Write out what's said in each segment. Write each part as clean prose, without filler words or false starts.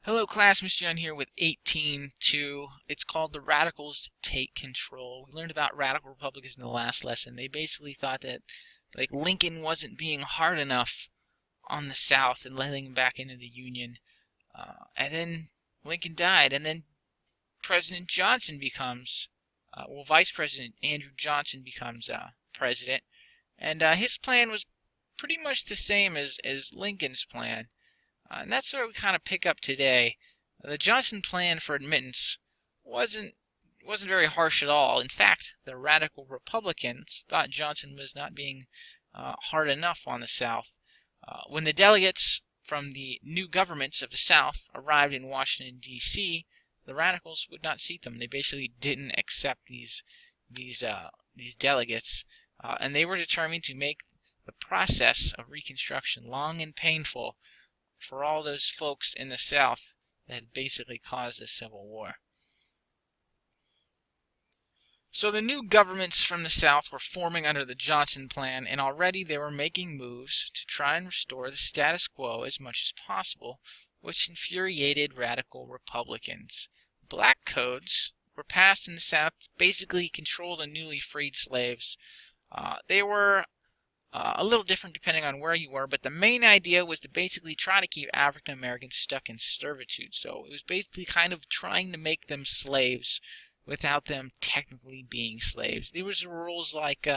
Hello class, Mr. Young here with 18.2. It's called The Radicals Take Control. We learned about radical Republicans in the last lesson. They basically thought that Lincoln wasn't being hard enough on the South and letting him back into the Union. And then Lincoln died, and then President Johnson becomes, Vice President Andrew Johnson becomes president. And his plan was pretty much the same as Lincoln's plan. And that's where we kind of pick up today. The Johnson plan for admittance wasn't very harsh at all. In fact, the radical Republicans thought Johnson was not being hard enough on the South. When the delegates from the new governments of the South arrived in Washington, D.C., the radicals would not seat them. They basically didn't accept these delegates, and they were determined to make the process of Reconstruction long and painful for all those folks in the South that had basically caused the Civil War. So the new governments from the South were forming under the Johnson plan, and already they were making moves to try and restore the status quo as much as possible, which infuriated radical Republicans. Black codes were passed in the South to basically control the newly freed slaves. They were a little different depending on where you were, but the main idea was to basically try to keep African Americans stuck in servitude. So it was basically kind of trying to make them slaves without them technically being slaves. There was rules like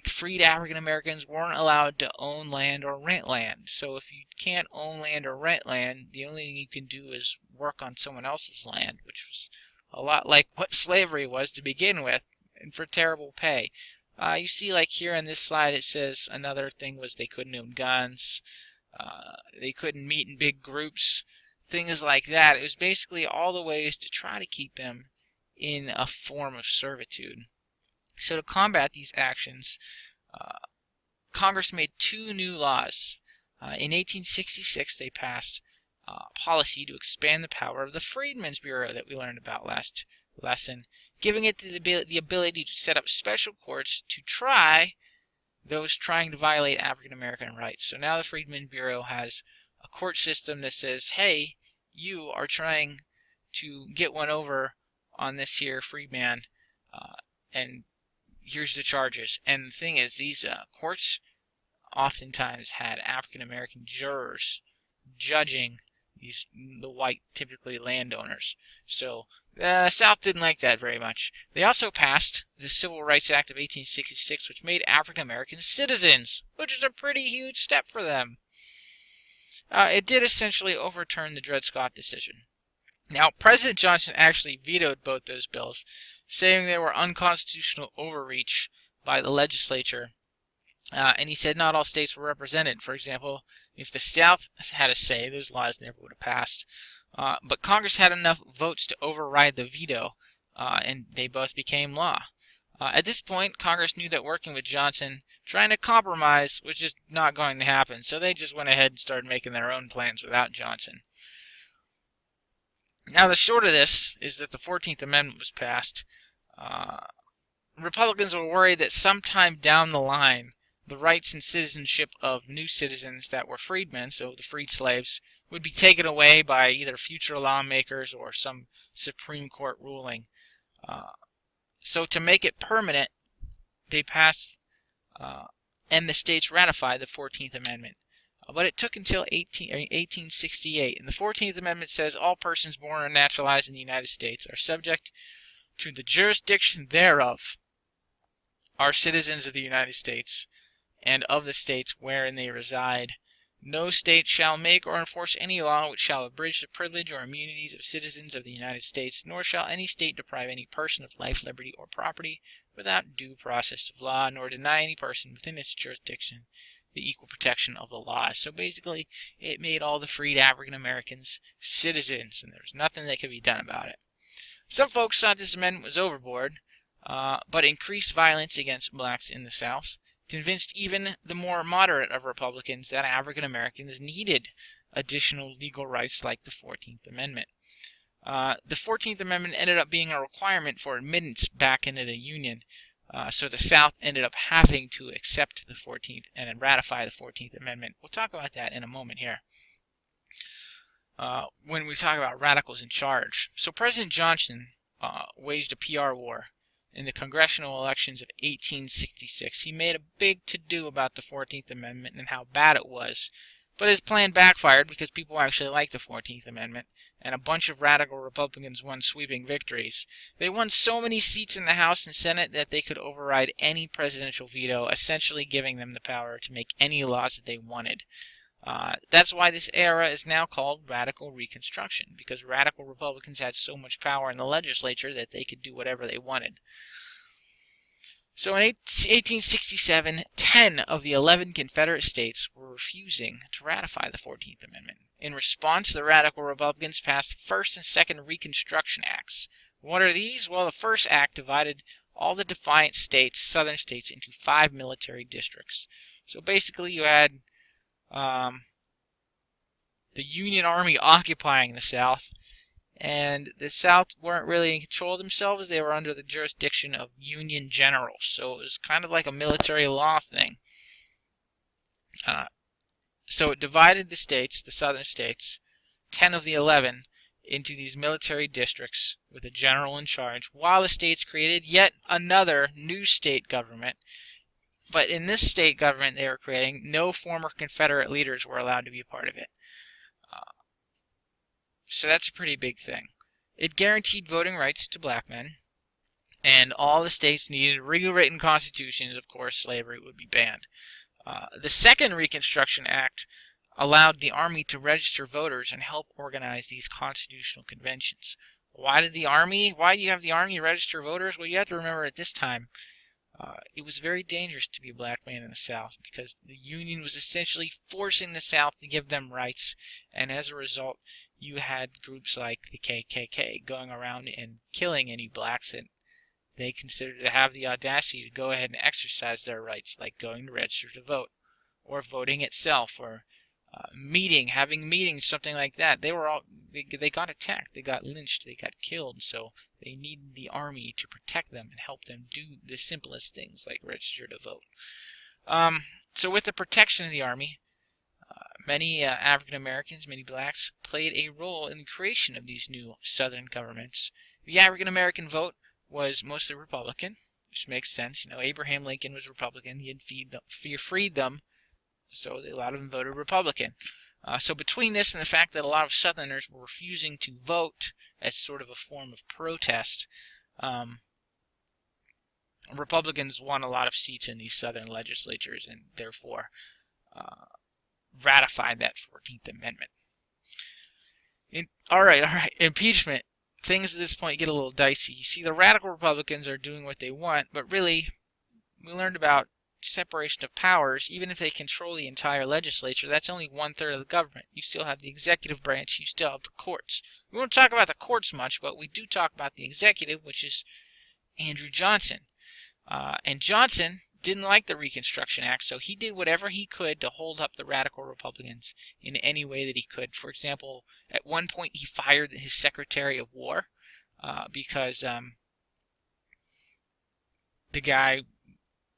freed African Americans weren't allowed to own land or rent land. So if you can't own land or rent land, the only thing you can do is work on someone else's land, which was a lot like what slavery was to begin with, and for terrible pay. You see, like here on this slide, it says another thing was they couldn't own guns, they couldn't meet in big groups, things like that. It was basically all the ways to try to keep them in a form of servitude. So to combat these actions, Congress made two new laws. In 1866, they passed a policy to expand the power of the Freedmen's Bureau that we learned about last lesson, giving it the ability to set up special courts to try those trying to violate African American rights. So now the Freedmen's Bureau has a court system that says, hey, you are trying to get one over on this here freedman, and here's the charges. And the thing is, these courts oftentimes had African American jurors judging the white, typically landowners. So the South didn't like that very much. They also passed the Civil Rights Act of 1866, which made African Americans citizens, which is a pretty huge step for them. It did essentially overturn the Dred Scott decision. Now, President Johnson actually vetoed both those bills, saying they were unconstitutional overreach by the legislature. And he said not all states were represented. For example, if the South had a say, those laws never would have passed. But Congress had enough votes to override the veto, and they both became law. At this point, Congress knew that working with Johnson, trying to compromise, was just not going to happen. So they just went ahead and started making their own plans without Johnson. Now, the short of this is that the 14th Amendment was passed. Republicans were worried that sometime down the line, the rights and citizenship of new citizens that were freedmen, so the freed slaves, would be taken away by either future lawmakers or some Supreme Court ruling. So to make it permanent, they passed and the states ratified the 14th Amendment. But it took until 1868. And the 14th Amendment says all persons born or naturalized in the United States are subject to the jurisdiction thereof, are citizens of the United States, and of the states wherein they reside. No state shall make or enforce any law which shall abridge the privilege or immunities of citizens of the United States, nor shall any state deprive any person of life, liberty, or property without due process of law, nor deny any person within its jurisdiction the equal protection of the law. So basically, it made all the freed African Americans citizens, and there's nothing that could be done about it. Some folks thought this amendment was overboard, but increased violence against blacks in the South convinced even the more moderate of Republicans that African Americans needed additional legal rights like the 14th Amendment. The 14th Amendment ended up being a requirement for admittance back into the Union, so the South ended up having to accept the 14th and ratify the 14th Amendment. We'll talk about that in a moment here. when we talk about radicals in charge. So President Johnson waged a PR war in the congressional elections of 1866. He made a big to-do about the 14th Amendment and how bad it was. But his plan backfired because people actually liked the 14th Amendment, and a bunch of radical Republicans won sweeping victories. They won so many seats in the House and Senate that they could override any presidential veto, essentially giving them the power to make any laws that they wanted. That's why this era is now called Radical Reconstruction, because radical Republicans had so much power in the legislature that they could do whatever they wanted. So in 1867, 10 of the 11 Confederate states were refusing to ratify the 14th Amendment. In response, the radical Republicans passed First and Second Reconstruction Acts. What are these? Well, the first act divided all the defiant states, southern states, into 5 military districts. So basically you had the Union Army occupying the South, and the South weren't really in control of themselves. They were under the jurisdiction of Union generals, so it was kind of like a military law thing. So it divided the states, the southern states, 10 of the 11, into these military districts with a general in charge, while the states created yet another new state government. But in this state government they were creating, no former Confederate leaders were allowed to be a part of it. So that's a pretty big thing. It guaranteed voting rights to black men, and all the states needed rewritten constitutions. Of course, slavery would be banned. The Second Reconstruction Act allowed the Army to register voters and help organize these constitutional conventions. Why do you have the Army register voters? Well, you have to remember at this time, it was very dangerous to be a black man in the South because the Union was essentially forcing the South to give them rights, and as a result, you had groups like the KKK going around and killing any blacks that they considered to have the audacity to go ahead and exercise their rights, like going to register to vote, or voting itself, or having meetings, something like that. They got attacked, they got lynched, they got killed, so they needed the Army to protect them and help them do the simplest things like register to vote. So with the protection of the Army, many African Americans, many blacks, played a role in the creation of these new Southern governments. The African American vote was mostly Republican, which makes sense. Abraham Lincoln was Republican. He had freed them, so a lot of them voted Republican. So between this and the fact that a lot of Southerners were refusing to vote as sort of a form of protest, Republicans won a lot of seats in these Southern legislatures and therefore ratified that 14th Amendment. All right. Impeachment. Things at this point get a little dicey. You see, the radical Republicans are doing what they want, but really, we learned about separation of powers. Even if they control the entire legislature, that's only 1/3 of the government. You still have the executive branch. You still have the courts. We won't talk about the courts much, but we do talk about the executive, which is Andrew Johnson. And Johnson didn't like the Reconstruction Act, so he did whatever he could to hold up the radical Republicans in any way that he could. For example, at one point he fired his Secretary of War because the guy,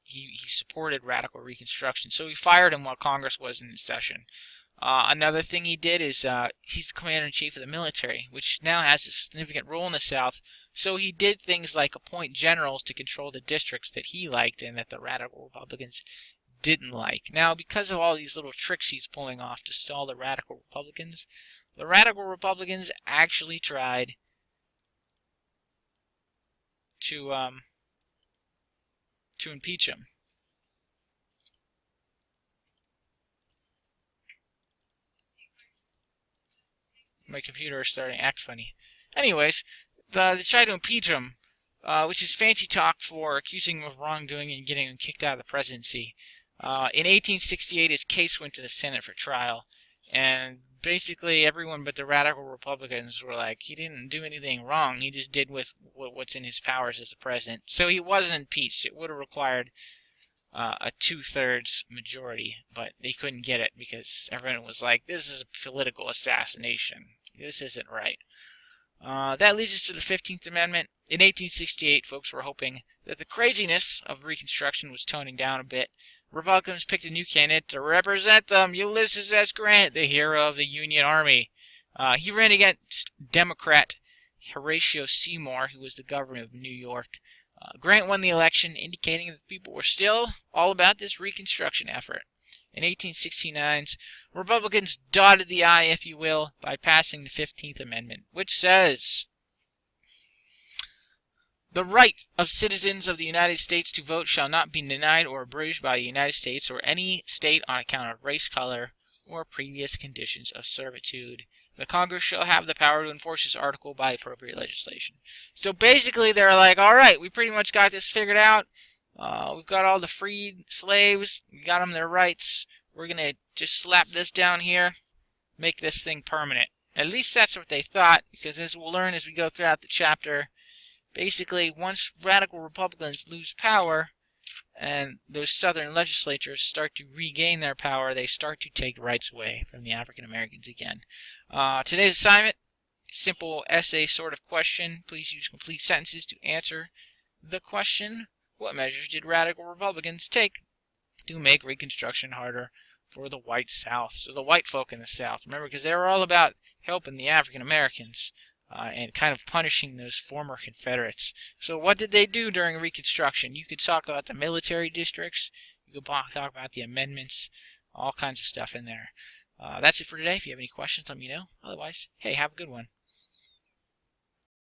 he supported radical Reconstruction, so he fired him while Congress wasn't in session. Another thing he did is he's the commander-in-chief of the military, which now has a significant role in the South. So he did things like appoint generals to control the districts that he liked and that the radical Republicans didn't like. Now, because of all these little tricks he's pulling off to stall the radical Republicans actually tried to impeach him. My computer is starting to act funny. Anyways, they tried to impeach him, which is fancy talk for accusing him of wrongdoing and getting him kicked out of the presidency. In 1868, his case went to the Senate for trial, and basically everyone but the radical Republicans were like, he didn't do anything wrong, he just did with what's in his powers as a president. So he wasn't impeached. It would have required a 2/3 majority, but they couldn't get it because everyone was like, this is a political assassination. This isn't right. That leads us to the 15th Amendment. In 1868, folks were hoping that the craziness of Reconstruction was toning down a bit. Republicans picked a new candidate to represent them, Ulysses S. Grant, the hero of the Union Army. He ran against Democrat Horatio Seymour, who was the governor of New York. Grant won the election, indicating that the people were still all about this Reconstruction effort. In 1869, Republicans dotted the I, if you will, by passing the 15th Amendment, which says, "The right of citizens of the United States to vote shall not be denied or abridged by the United States or any state on account of race, color, or previous conditions of servitude. The Congress shall have the power to enforce this article by appropriate legislation." So basically, they're like, all right, we pretty much got this figured out. We've got all the freed slaves. We got them their rights. We're going to just slap this down here, make this thing permanent. At least that's what they thought, because as we'll learn as we go throughout the chapter, basically, once radical Republicans lose power and those southern legislatures start to regain their power, they start to take rights away from the African Americans again. Today's assignment, simple essay sort of question. Please use complete sentences to answer the question, what measures did radical Republicans take to make Reconstruction harder for the white South? So the white folk in the South, remember, because they were all about helping the African Americans. And kind of punishing those former Confederates. So what did they do during Reconstruction? You could talk about the military districts. You could talk about the amendments. All kinds of stuff in there. That's it for today. If you have any questions, let me know. Otherwise, hey, have a good one.